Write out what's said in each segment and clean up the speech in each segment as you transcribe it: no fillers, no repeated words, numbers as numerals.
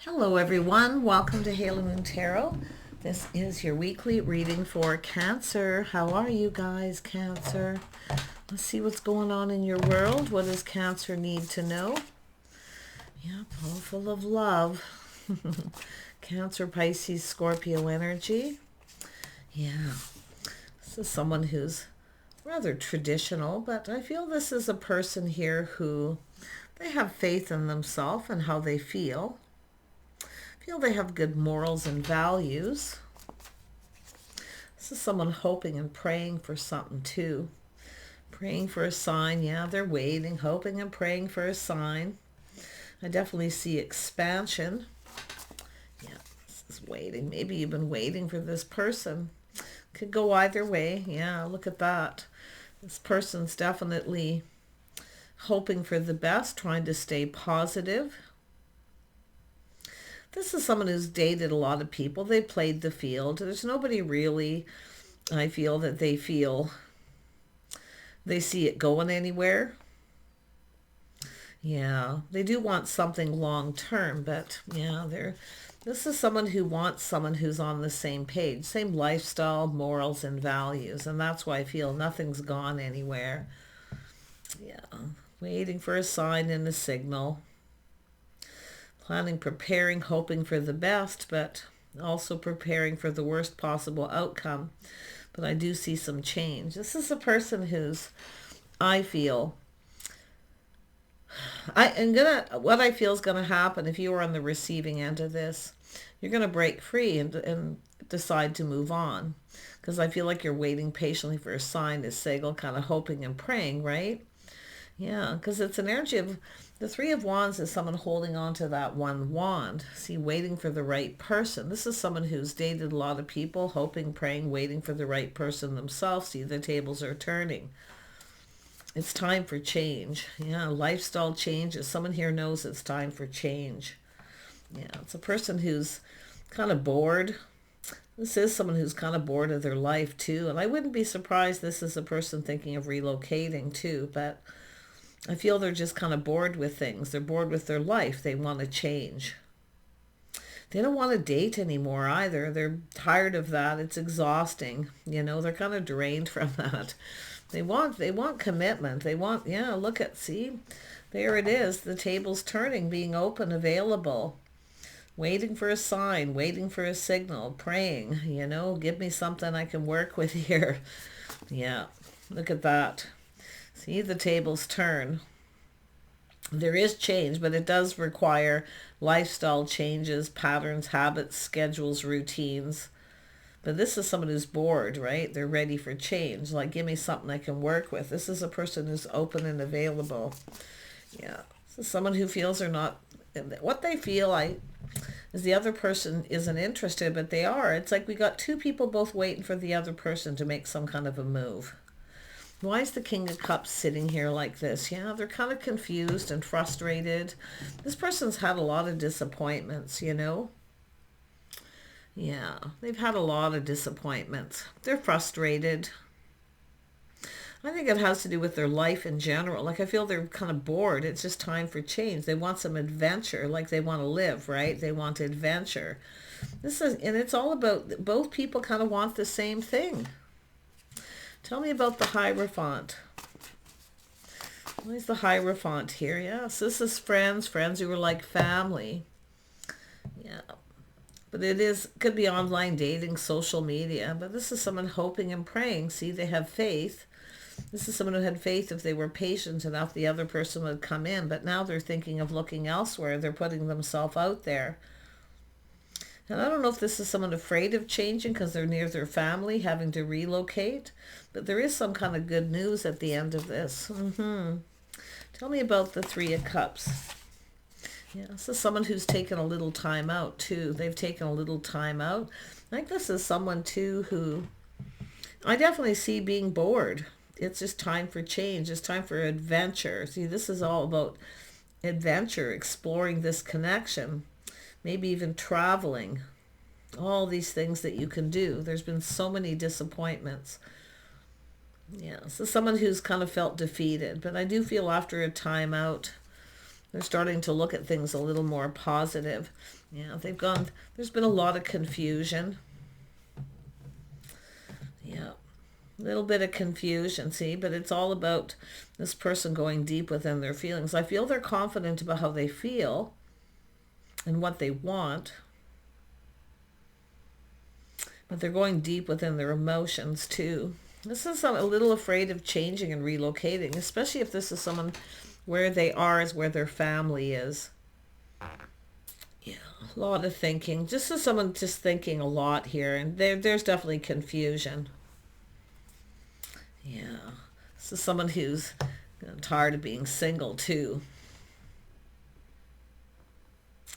Hello everyone, welcome to Halo Moon Tarot. This is your weekly reading for Cancer. How are you guys, Cancer? Let's see what's going on in your world. What does Cancer need to know? Yeah, full of love. Cancer, Pisces, Scorpio energy. Yeah, this is someone who's rather traditional, but I feel this is a person here who they have faith in themselves and how they feel. Feel they have good morals and values. This is someone hoping and praying for something too. Praying for a sign. Yeah, they're waiting, hoping and praying for a sign. I definitely see expansion. Yeah, this is waiting. Maybe you've been waiting for this person. Could go either way. Yeah, look at that. This person's definitely hoping for the best, trying to stay positive. This is someone who's dated a lot of people. They played the field. There's nobody really, I feel, that they see it going anywhere. Yeah, they do want something long term, but yeah, this is someone who wants someone who's on the same page, same lifestyle, morals, and values. And that's why I feel nothing's gone anywhere. Yeah, waiting for a sign and a signal. Planning, preparing, hoping for the best, but also preparing for the worst possible outcome. But I do see some change. This is a person who's, I feel, what I feel is gonna happen if you are on the receiving end of this, you're gonna break free and decide to move on. Because I feel like you're waiting patiently for a sign, a signal, kind of hoping and praying, right? Yeah, because it's an energy of the Three of Wands is someone holding on to that one wand. See, waiting for the right person. This is someone who's dated a lot of people, hoping, praying, waiting for the right person themselves. See, the tables are turning. It's time for change. Yeah, lifestyle change. Someone here knows it's time for change. Yeah, it's a person who's kind of bored. This is someone who's kind of bored of their life too. And I wouldn't be surprised this is a person thinking of relocating too, but I feel they're just kind of bored with things. They're bored with their life. They want to change. They don't want to date anymore either. They're tired of that. It's exhausting. You know, they're kind of drained from that. They want commitment. They want, yeah, look at, see, there it is. The table's turning, being open, available, waiting for a sign, waiting for a signal, praying, you know, give me something I can work with here. Yeah, look at that. See, the tables turn. There is change, but it does require lifestyle changes, patterns, habits, schedules, routines. But this is someone who's bored, right? They're ready for change. Like, give me something I can work with. This is a person who's open and available. Yeah. This is someone who feels they're not, what they feel is the other person isn't interested, but they are. It's like we got two people both waiting for the other person to make some kind of a move. Why is the King of Cups sitting here like this? Yeah, they're kind of confused and frustrated. This person's had a lot of disappointments, you know? Yeah, they've had a lot of disappointments. They're frustrated. I think it has to do with their life in general. Like, I feel they're kind of bored. It's just time for change. They want some adventure, like they want to live, right? They want adventure. And it's all about, both people kind of want the same thing. Tell me about the Hierophant. Why is the Hierophant here? Yes, this is friends who are like family. Yeah, but could be online dating, social media, but this is someone hoping and praying. See, they have faith. This is someone who had faith if they were patient enough, the other person would come in, but now they're thinking of looking elsewhere. They're putting themselves out there. And I don't know if this is someone afraid of changing because they're near their family, having to relocate. But there is some kind of good news at the end of this. Tell me about the Three of Cups. Yeah, this is someone who's taken a little time out too. They've taken a little time out. I think this is someone too who I definitely see being bored. It's just time for change. It's time for adventure. See, this is all about adventure, exploring this connection. Maybe even traveling, all these things that you can do. There's been so many disappointments. Yeah, so someone who's kind of felt defeated, but I do feel after a time out, They're starting to look at things a little more positive. Yeah, there's been a lot of confusion. Yeah, a little bit of confusion, see, but it's all about this person going deep within their feelings. I feel they're confident about how they feel and what they want, but they're going deep within their emotions too. This is a little afraid of changing and relocating, especially if this is someone where they are is where their family is. Yeah, a lot of thinking. Just as someone just thinking a lot here, and there's definitely confusion. Yeah, this is someone who's tired of being single too.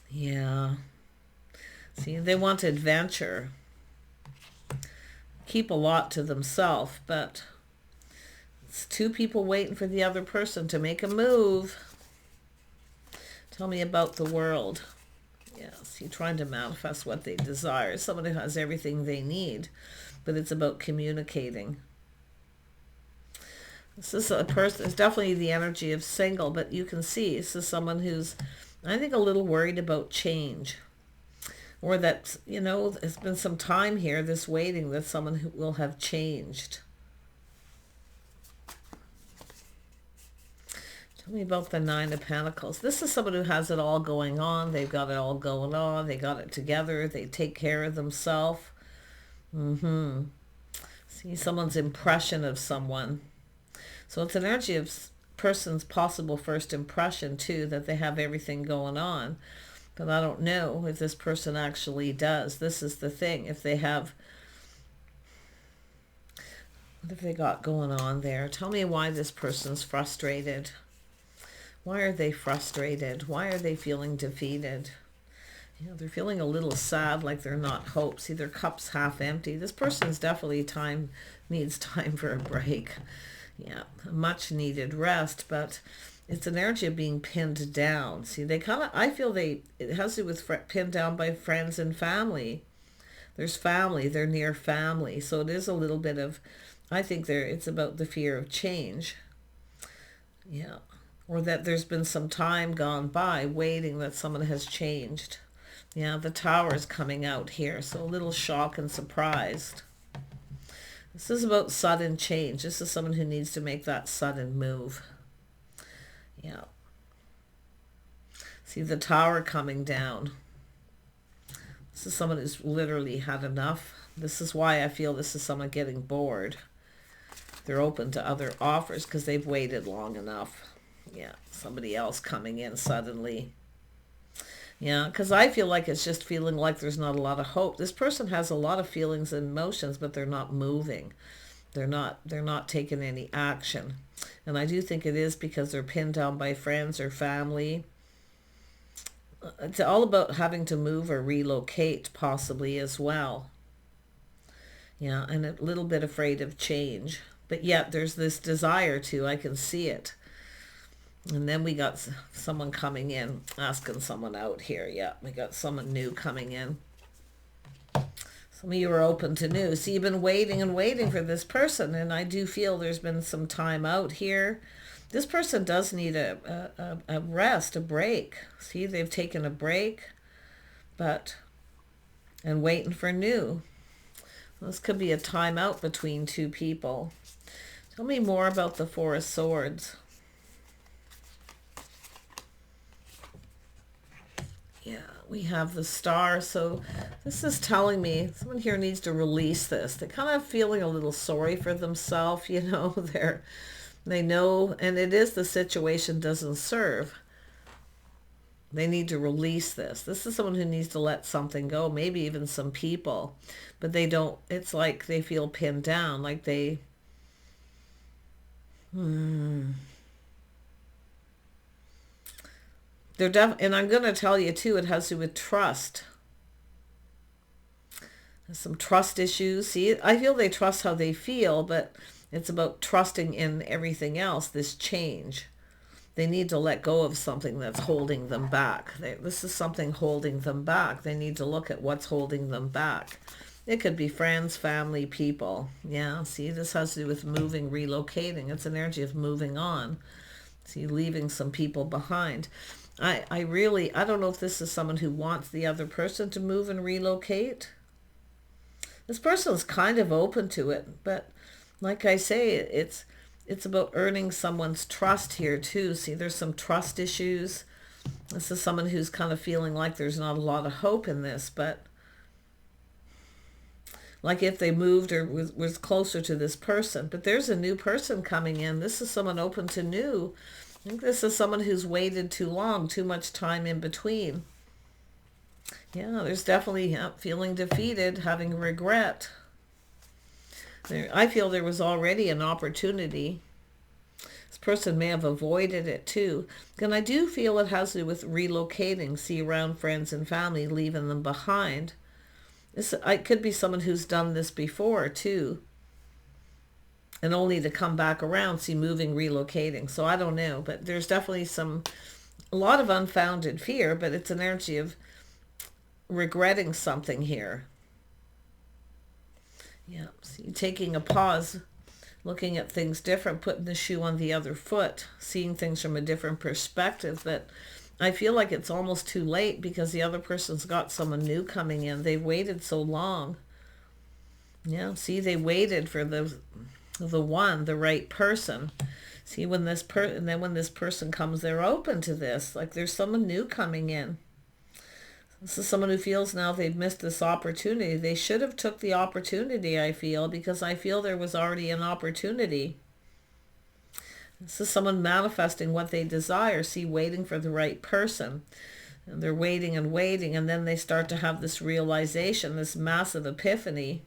Yeah. See, they want adventure. Keep a lot to themselves, but it's two people waiting for the other person to make a move. Tell me about the world. Yes, you're trying to manifest what they desire. Someone who has everything they need, but it's about communicating. This is a person, it's definitely the energy of single, but you can see this is someone who's, I think, a little worried about change. Or that, you know, there's been some time here, this waiting, that someone who will have changed. Tell me about the Nine of Pentacles. This is someone who has it all going on. They've got it all going on. They got it together. They take care of themselves. See someone's impression of someone. So it's an energy of person's possible first impression too, that they have everything going on. But I don't know if this person actually does. This is the thing. If they have, what have they got going on there? Tell me why this person's frustrated. Why are they frustrated? Why are they feeling defeated? You know, they're feeling a little sad, like they're not hope. See, their cup's half empty. This person's definitely needs time for a break. Yeah, a much needed rest, but it's an energy of being pinned down. See, they kind of, I feel it has to do with pinned down by friends and family. There's family, they're near family. So it is a little bit of, I think it's about the fear of change. Yeah. Or that there's been some time gone by waiting that someone has changed. Yeah, the Tower is coming out here. So a little shock and surprised. This is about sudden change. This is someone who needs to make that sudden move. Yeah. See the Tower coming down. This is someone who's literally had enough. This is why I feel this is someone getting bored. They're open to other offers because they've waited long enough. Yeah, somebody else coming in suddenly. Yeah, because I feel like it's just feeling like there's not a lot of hope. This person has a lot of feelings and emotions, but they're not moving. They're not taking any action. And I do think it is because they're pinned down by friends or family. It's all about having to move or relocate possibly as well. Yeah, and a little bit afraid of change. But yet there's this desire to, I can see it. And then we got someone coming in, asking someone out here. Yeah, we got someone new coming in. Some of you are open to new. So you've been waiting and waiting for this person. And I do feel there's been some time out here. This person does need a rest, a break. See, they've taken a break, and waiting for new. This could be a time out between two people. Tell me more about the Four of Swords. Yeah, we have the Star. So this is telling me someone here needs to release this. They're kind of feeling a little sorry for themselves, you know. They know, and it is the situation doesn't serve. They need to release this. This is someone who needs to let something go, maybe even some people. But they don't, it's like they feel pinned down, like they... And I'm going to tell you too, it has to do with trust. There's some trust issues. See, I feel they trust how they feel, but it's about trusting in everything else, this change. They need to let go of something that's holding them back. This is something holding them back. They need to look at what's holding them back. It could be friends, family, people. Yeah, see, this has to do with moving, relocating. It's an energy of moving on. See, leaving some people behind. I don't know if this is someone who wants the other person to move and relocate. This person's kind of open to it, but like I say, it's about earning someone's trust here too. See, there's some trust issues. This is someone who's kind of feeling like there's not a lot of hope in this, but like if they moved or was closer to this person. But there's a new person coming in. This is someone open to new. I think this is someone who's waited too long, too much time in between. Yeah, there's definitely feeling defeated, having regret. I feel there was already an opportunity. This person may have avoided it too. And I do feel it has to do with relocating, see, around friends and family, leaving them behind. It could be someone who's done this before too, and only to come back around, see, moving, relocating. So I don't know, but there's definitely a lot of unfounded fear, but it's an energy of regretting something here. Yeah, see, taking a pause, looking at things different, putting the shoe on the other foot, seeing things from a different perspective. But I feel like it's almost too late because the other person's got someone new coming in. They waited so long. Yeah, see, they waited for the right person. See, when and then when this person comes, they're open to this. Like there's someone new coming in. This is someone who feels now they've missed this opportunity. They should have took the opportunity, I feel, because I feel there was already an opportunity. This is someone manifesting what they desire. See, waiting for the right person. And they're waiting and waiting, and then they start to have this realization, this massive epiphany.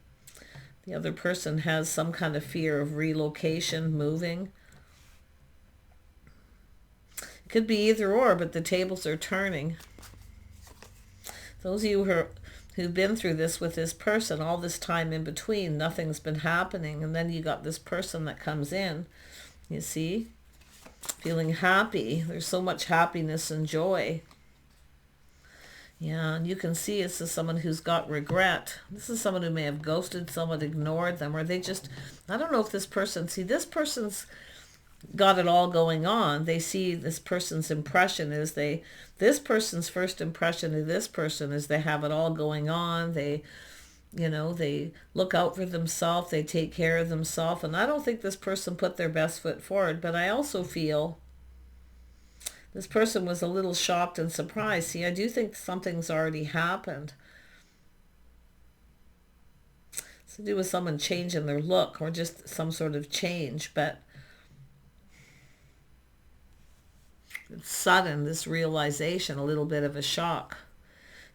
The other person has some kind of fear of relocation, moving. It could be either or, but the tables are turning. Those of you who've been through this with this person, all this time in between, nothing's been happening. And then you got this person that comes in, you see, feeling happy. There's so much happiness and joy. Yeah, and you can see this is someone who's got regret. This is someone who may have ghosted someone, ignored them, or they just, I don't know if this person, see, this person's got it all going on. They see this person's impression is this person's first impression of this person is they have it all going on. They look out for themselves. They take care of themselves. And I don't think this person put their best foot forward, but I also feel this person was a little shocked and surprised. See, I do think something's already happened. It's to do with someone changing their look or just some sort of change, but it's sudden, this realization, a little bit of a shock.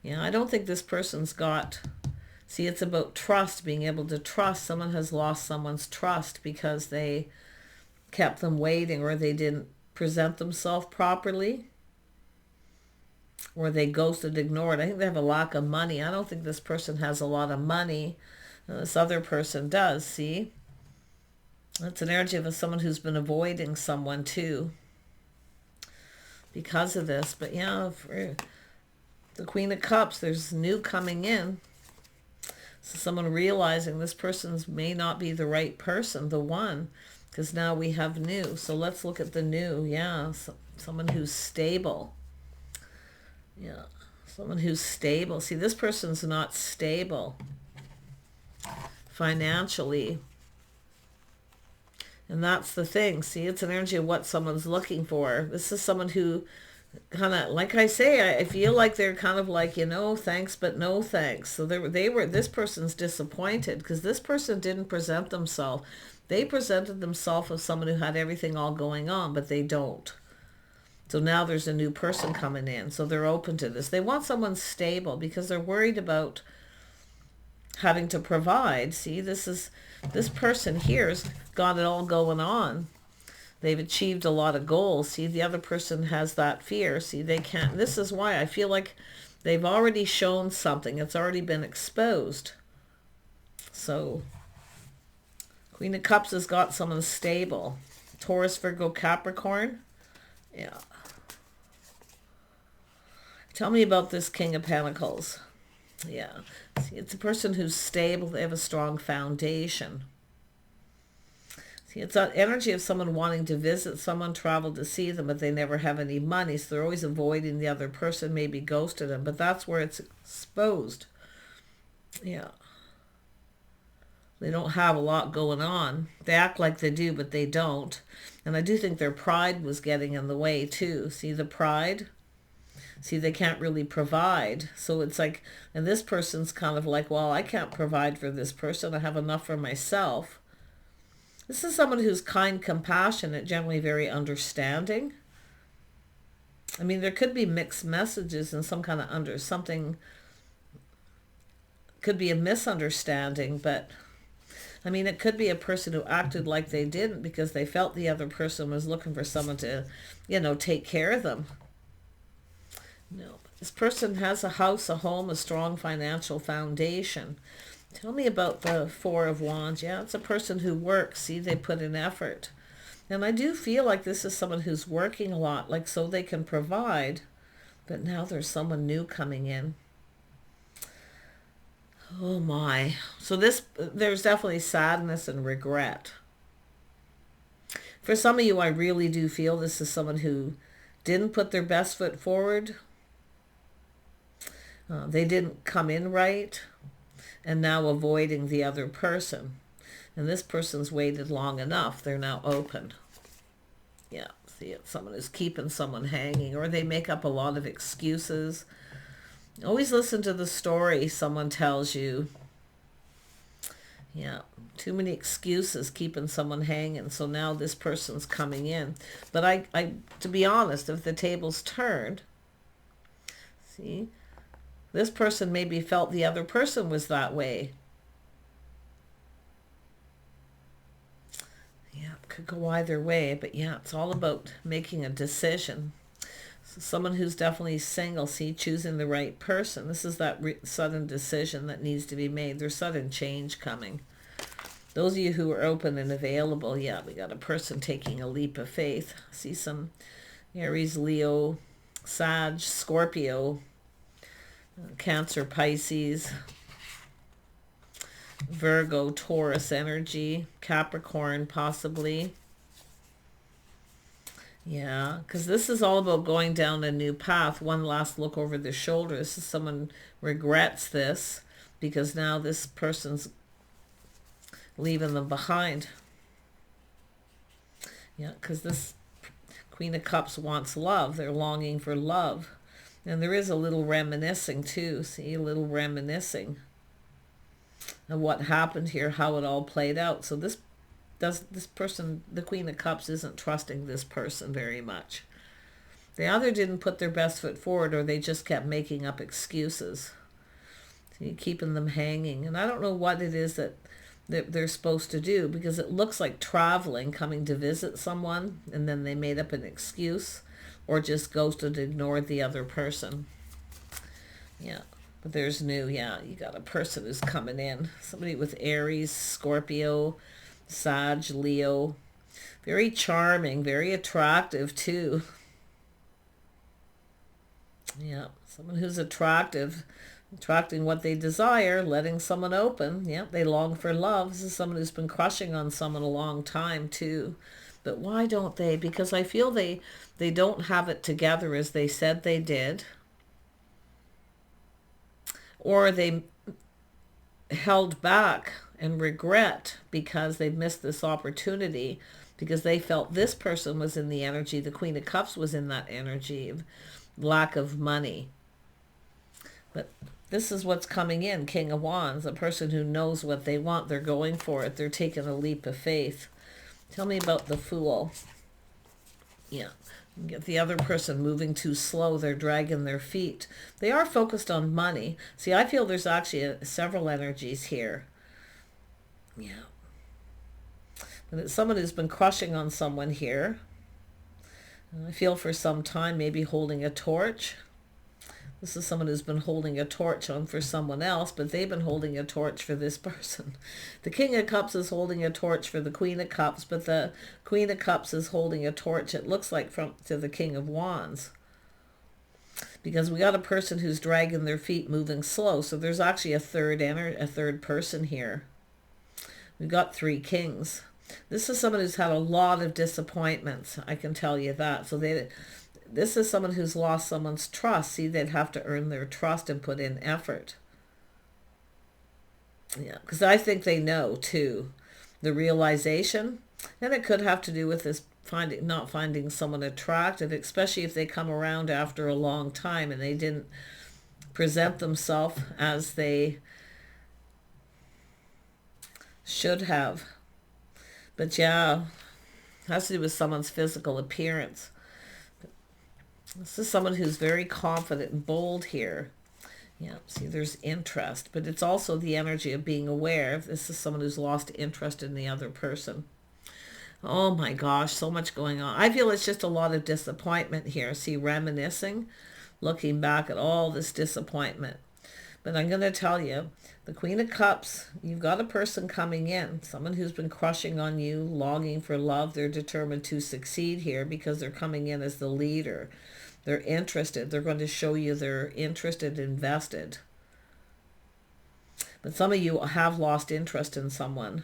Yeah, I don't think this person's got, see, it's about trust, being able to trust. Someone has lost someone's trust because they kept them waiting, or they didn't present themselves properly, or they ghosted, ignored. I think they have a lack of money. I don't think this person has a lot of money. This other person does, see? That's an energy of someone who's been avoiding someone too because of this. But yeah, for the Queen of Cups, there's new coming in. So someone realizing this person's may not be the right person, the one, because now we have new. So let's look at the new. Yeah, someone who's stable. Yeah, someone who's stable. See, this person's not stable financially. And that's the thing. See, it's an energy of what someone's looking for. This is someone who kind of, like I say, I feel like they're kind of like, thanks, but no thanks. So this person's disappointed because this person didn't present themselves. They presented themselves as someone who had everything all going on, but they don't. So now there's a new person coming in. So they're open to this. They want someone stable because they're worried about having to provide. See, this person here's got it all going on. They've achieved a lot of goals. See, the other person has that fear. See, they can't. This is why I feel like they've already shown something. It's already been exposed. So Queen of Cups has got someone stable. Taurus, Virgo, Capricorn. Yeah. Tell me about this King of Pentacles. Yeah. See, it's a person who's stable. They have a strong foundation. See, it's that energy of someone wanting to visit someone, travel to see them, but they never have any money, so they're always avoiding the other person, maybe ghosted them, but that's where it's exposed. Yeah. They don't have a lot going on. They act like they do, but they don't. And I do think their pride was getting in the way too. See the pride? See, they can't really provide. So it's like, and this person's kind of like, well, I can't provide for this person. I have enough for myself. This is someone who's kind, compassionate, generally very understanding. I mean, there could be mixed messages and some kind of something could be a misunderstanding, but I mean, it could be a person who acted like they didn't because they felt the other person was looking for someone to, take care of them. No, this person has a house, a home, a strong financial foundation. Tell me about the Four of Wands. Yeah, it's a person who works. See, they put in effort. And I do feel like this is someone who's working a lot, like so they can provide. But now there's someone new coming in. Oh my. So there's definitely sadness and regret. For some of you, I really do feel this is someone who didn't put their best foot forward. They didn't come in right, and now avoiding the other person. And this person's waited long enough. They're now open. Yeah, see, it's someone who's keeping someone hanging, or they make up a lot of excuses. Always listen to the story someone tells you. Yeah, too many excuses keeping someone hanging. So now this person's coming in. But I to be honest, if the tables turned, see, this person maybe felt the other person was that way. Yeah, it could go either way. But yeah, it's all about making a decision. So someone who's definitely single, see, choosing the right person. This is that sudden decision that needs to be made. There's sudden change coming. Those of you who are open and available, yeah, we got a person taking a leap of faith. See some Aries, Leo, Sag, Scorpio, Cancer, Pisces, Virgo, Taurus energy, Capricorn possibly. Yeah, because this is all about going down a new path. One last look over the shoulder. This is someone regrets this because now this person's leaving them behind. Yeah, because this Queen of Cups wants love. They're longing for love. And there is a little reminiscing too. See, a little reminiscing of what happened here, how it all played out. So this person, the Queen of Cups, isn't trusting this person very much. They either didn't put their best foot forward or they just kept making up excuses. See, keeping them hanging. And I don't know what it is that they're supposed to do, because it looks like traveling, coming to visit someone, and then they made up an excuse or just ghosted, ignored the other person. Yeah, but there's new, yeah, you got a person who's coming in. Somebody with Aries, Scorpio, Sag, Leo. Very charming, very attractive too. Yeah, someone who's attractive, attracting what they desire, letting someone open. Yeah, they long for love. This is someone who's been crushing on someone a long time too. But why don't they? Because I feel they don't have it together as they said they did. Or they held back and regret because they missed this opportunity, because they felt this person was in the energy, the Queen of Cups was in that energy of lack of money. But this is what's coming in, King of Wands, a person who knows what they want. They're going for it. They're taking a leap of faith. Tell me about the Fool. Yeah. Get the other person moving too slow. They're dragging their feet. They are focused on money. See, I feel there's actually several energies here. Yeah. And it's someone who's been crushing on someone here. I feel for some time, maybe holding a torch. This is someone who's been holding a torch on for someone else, but they've been holding a torch for this person. The King of Cups is holding a torch for the Queen of Cups, but the Queen of Cups is holding a torch, it looks like, to the King of Wands. Because we got a person who's dragging their feet, moving slow. So there's actually a third person here. We've got three kings. This is someone who's had a lot of disappointments, I can tell you that. So this is someone who's lost someone's trust. See, they'd have to earn their trust and put in effort. Yeah, because I think they know too. The realization, and it could have to do with this not finding someone attractive, especially if they come around after a long time and they didn't present themselves as they should have. But yeah, it has to do with someone's physical appearance. This is someone who's very confident and bold here. Yeah, see, there's interest, but it's also the energy of being aware. This is someone who's lost interest in the other person. Oh my gosh, so much going on. I feel it's just a lot of disappointment here. See, reminiscing, looking back at all this disappointment. But I'm going to tell you, the Queen of Cups, you've got a person coming in, someone who's been crushing on you, longing for love. They're determined to succeed here because they're coming in as the leader. They're interested. They're going to show you they're interested, invested. But some of you have lost interest in someone.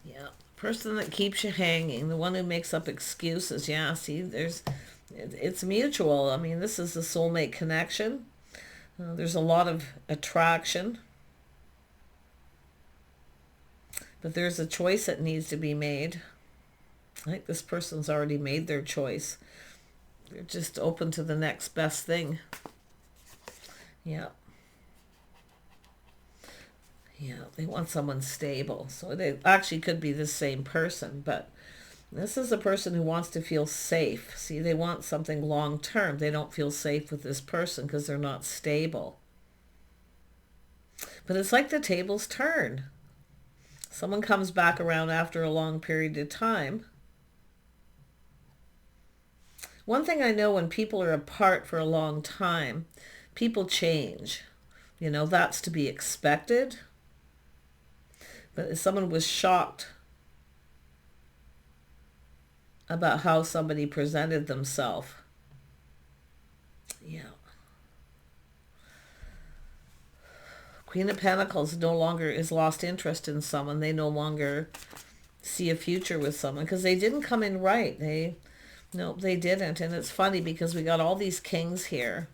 Yeah, person that keeps you hanging, the one who makes up excuses. Yeah, see, it's mutual. I mean, this is a soulmate connection. There's a lot of attraction. But there's a choice that needs to be made. I think this person's already made their choice. They're just open to the next best thing. Yeah. Yeah, they want someone stable. So they actually could be the same person, but this is a person who wants to feel safe. See, they want something long term. They don't feel safe with this person because they're not stable. But it's like the tables turn. Someone comes back around after a long period of time. One thing I know, when people are apart for a long time, people change. You know, that's to be expected. But if someone was shocked about how somebody presented themselves, yeah. Queen of Pentacles no longer is lost interest in someone. They no longer see a future with someone because they didn't come in right. No, they didn't. And it's funny because we got all these kings here.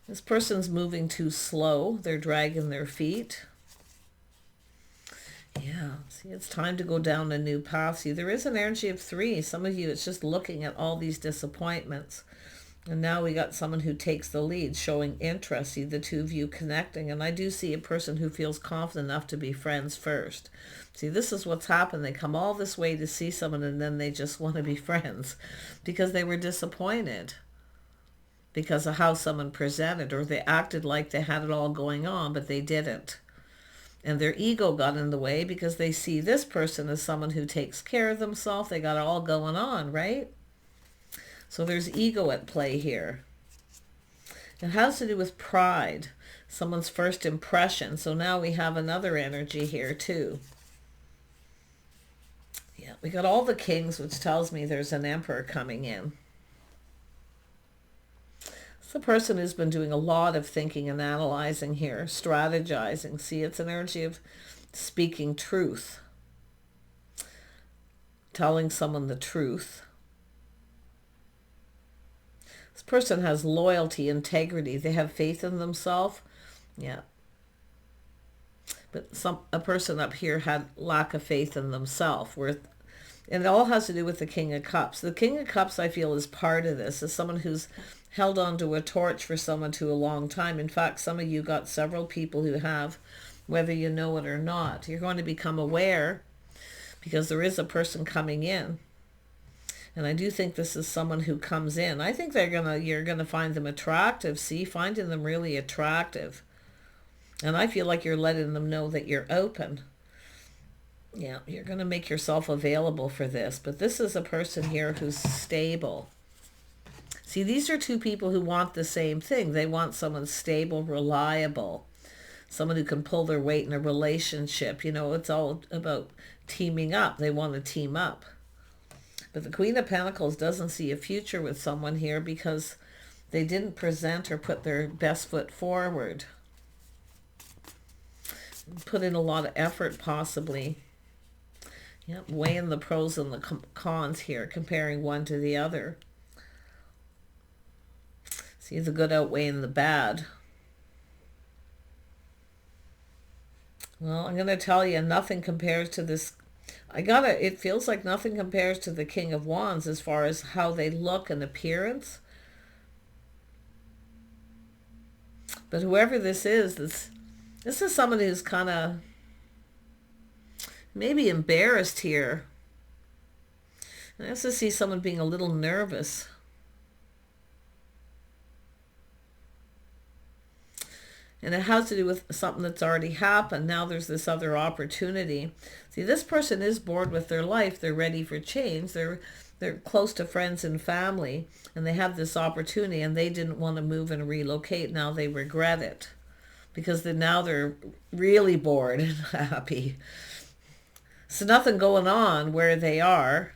This person's moving too slow. They're dragging their feet. Yeah, see, it's time to go down a new path. See, there is an energy of 3. Some of you, it's just looking at all these disappointments. And now we got someone who takes the lead, showing interest. See, the two of you connecting. And I do see a person who feels confident enough to be friends first. See, this is what's happened. They come all this way to see someone and then they just want to be friends because they were disappointed because of how someone presented, or they acted like they had it all going on, but they didn't. And their ego got in the way because they see this person as someone who takes care of themselves. They got it all going on, right? So there's ego at play here. It has to do with pride, someone's first impression. So now we have another energy here too. Yeah, we got all the kings, which tells me there's an emperor coming in. It's a person who's been doing a lot of thinking and analyzing here, strategizing. See, it's an energy of speaking truth, telling someone the truth. This person has loyalty, integrity. They have faith in themselves. Yeah. But a person up here had lack of faith in themselves. And it all has to do with the King of Cups. The King of Cups, I feel, is part of this. Is someone who's held on to a torch for someone to a long time. In fact, some of you got several people who have, whether you know it or not. You're going to become aware because there is a person coming in. And I do think this is someone who comes in. I think you're gonna find them attractive. See, finding them really attractive. And I feel like you're letting them know that you're open. Yeah, you're going to make yourself available for this. But this is a person here who's stable. See, these are two people who want the same thing. They want someone stable, reliable, someone who can pull their weight in a relationship. You know, it's all about teaming up. They want to team up. But the Queen of Pentacles doesn't see a future with someone here because they didn't present or put their best foot forward. put in a lot of effort possibly. Yep, weighing the pros and the cons here, comparing one to the other. See the good outweighing the bad. Well, I'm going to tell you, nothing compares to this. It feels like nothing compares to the King of Wands as far as how they look and appearance. But whoever this is somebody who's kind of maybe embarrassed here. I also see someone being a little nervous. And it has to do with something that's already happened. Now there's this other opportunity. See, this person is bored with their life. They're ready for change. They're close to friends and family, and they have this opportunity, and they didn't want to move and relocate. Now they regret it because now they're really bored and happy. So nothing going on where they are.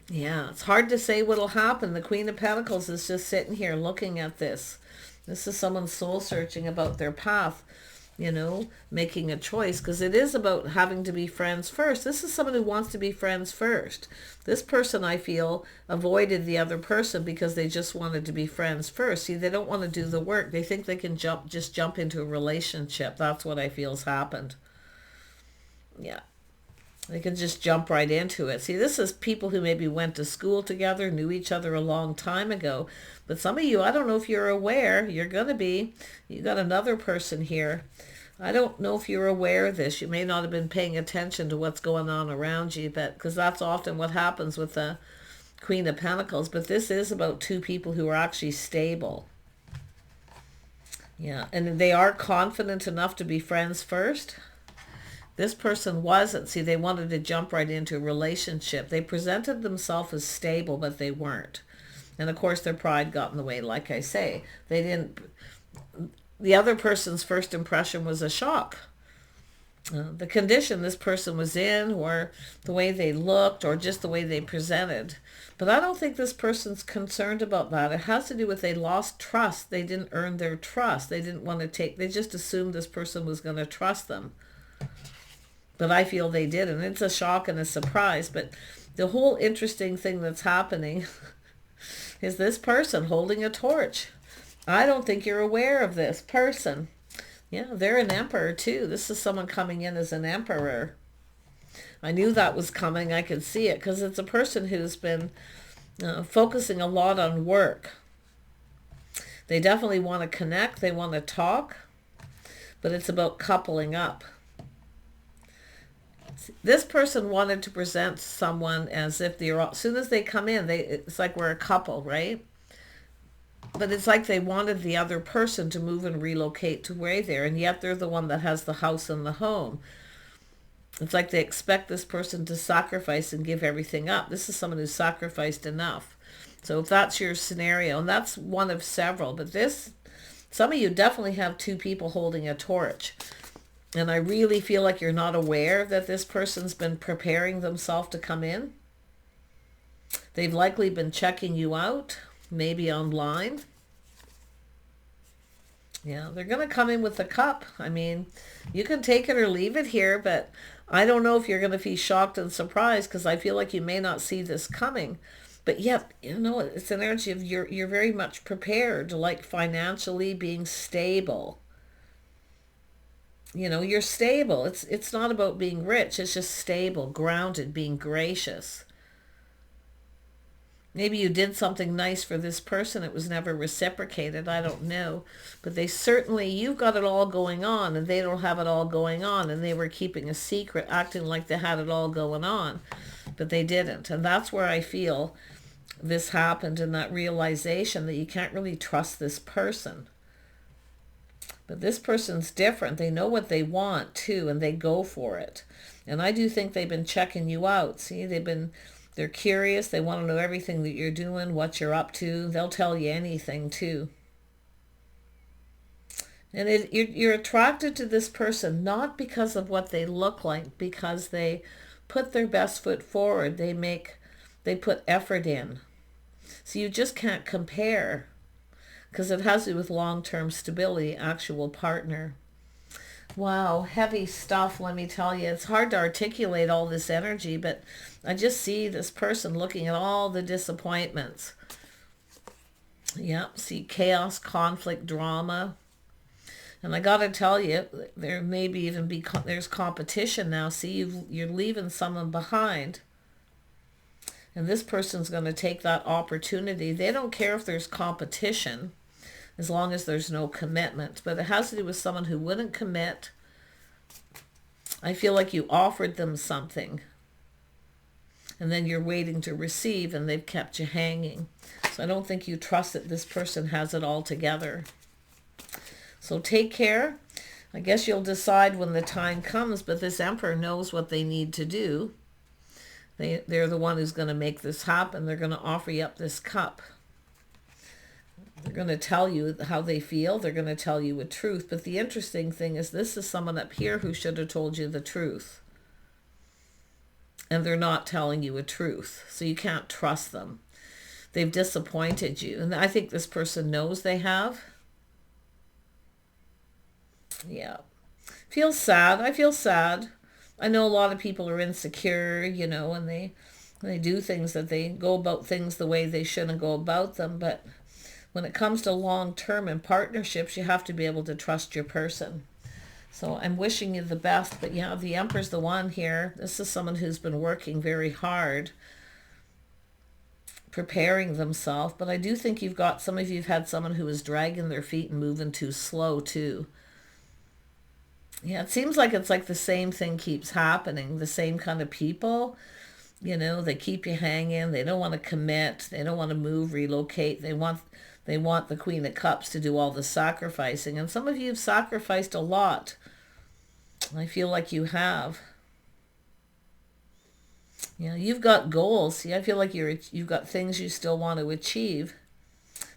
Yeah, it's hard to say what'll happen. The Queen of Pentacles is just sitting here looking at this. This is someone soul searching about their path, you know, making a choice, because it is about having to be friends first. This is someone who wants to be friends first. This person, I feel, avoided the other person because they just wanted to be friends first. See, they don't want to do the work. They think they can just jump into a relationship. That's what I feel has happened. Yeah. They can just jump right into it. See, this is people who maybe went to school together, knew each other a long time ago. But some of you, I don't know if you're aware, you're going to be. You got another person here. I don't know if you're aware of this. You may not have been paying attention to what's going on around you, but because that's often what happens with the Queen of Pentacles. But this is about two people who are actually stable. Yeah, and they are confident enough to be friends first. This person wasn't. See, they wanted to jump right into a relationship. They presented themselves as stable, but they weren't. And of course, their pride got in the way, like I say. They didn't. The other person's first impression was a shock. The condition this person was in, or the way they looked, or just the way they presented. But I don't think this person's concerned about that. It has to do with they lost trust. They didn't earn their trust. They didn't want to take. They just assumed this person was going to trust them. But I feel they did, and it's a shock and a surprise. But the whole interesting thing that's happening is this person holding a torch. I don't think you're aware of this person. Yeah, they're an emperor too. This is someone coming in as an emperor. I knew that was coming. I could see it because it's a person who's been focusing a lot on work. They definitely want to connect. They want to talk. But it's about coupling up. This person wanted to present someone as if they're, as soon as they come in, it's like we're a couple, right? But it's like they wanted the other person to move and relocate to where they're, and yet they're the one that has the house and the home. It's like they expect this person to sacrifice and give everything up. This is someone who's sacrificed enough. So if that's your scenario, and that's one of several, but some of you definitely have two people holding a torch. And I really feel like you're not aware that this person's been preparing themselves to come in. They've likely been checking you out, maybe online. Yeah, they're going to come in with the cup. I mean, you can take it or leave it here, but I don't know if you're going to be shocked and surprised because I feel like you may not see this coming. But yet, you know, it's an energy of you're very much prepared, like financially being stable. You know, you're stable. It's not about being rich. It's just stable, grounded, being gracious. Maybe you did something nice for this person. It was never reciprocated. I don't know. But you've got it all going on and they don't have it all going on. And they were keeping a secret, acting like they had it all going on. But they didn't. And that's where I feel this happened, and that realization that you can't really trust this person. But this person's different. They know what they want too, and they go for it. And I do think they've been checking you out. See, they're curious. They want to know everything that you're doing, what you're up to. They'll tell you anything too. And you're attracted to this person not because of what they look like, because they put their best foot forward. They put effort in. So you just can't compare, because it has to do with long-term stability, actual partner. Wow, heavy stuff, let me tell you. It's hard to articulate all this energy, but I just see this person looking at all the disappointments. Yep, see chaos, conflict, drama. And I got to tell you, there maybe even be there's competition now. See, you're leaving someone behind. And this person's going to take that opportunity. They don't care if there's competition as long as there's no commitment. But it has to do with someone who wouldn't commit. I feel like you offered them something, and then you're waiting to receive, and they've kept you hanging. So I don't think you trust that this person has it all together. So take care. I guess you'll decide when the time comes, but this Emperor knows what they need to do. They're the one who's going to make this happen. They're going to offer you up this cup. They're going to tell you how they feel. They're going to tell you a truth. But the interesting thing is this is someone up here who should have told you the truth. And they're not telling you a truth. So you can't trust them. They've disappointed you. And I think this person knows they have. Yeah. Feel sad. I feel sad. I know a lot of people are insecure, you know, and they do things that they go about things the way they shouldn't go about them. But when it comes to long-term and partnerships, you have to be able to trust your person. So I'm wishing you the best. But yeah, the Emperor's the one here. This is someone who's been working very hard, preparing themselves. But I do think some of you've had someone who is dragging their feet and moving too slow too. Yeah, it seems like it's like the same thing keeps happening. The same kind of people, you know, they keep you hanging. They don't want to commit. They don't want to move, relocate. They want the Queen of Cups to do all the sacrificing. And some of you have sacrificed a lot. I feel like you have. You know, you've got goals. See, I feel like you've got things you still want to achieve.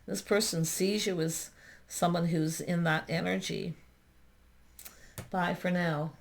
This person sees you as someone who's in that energy. Bye for now.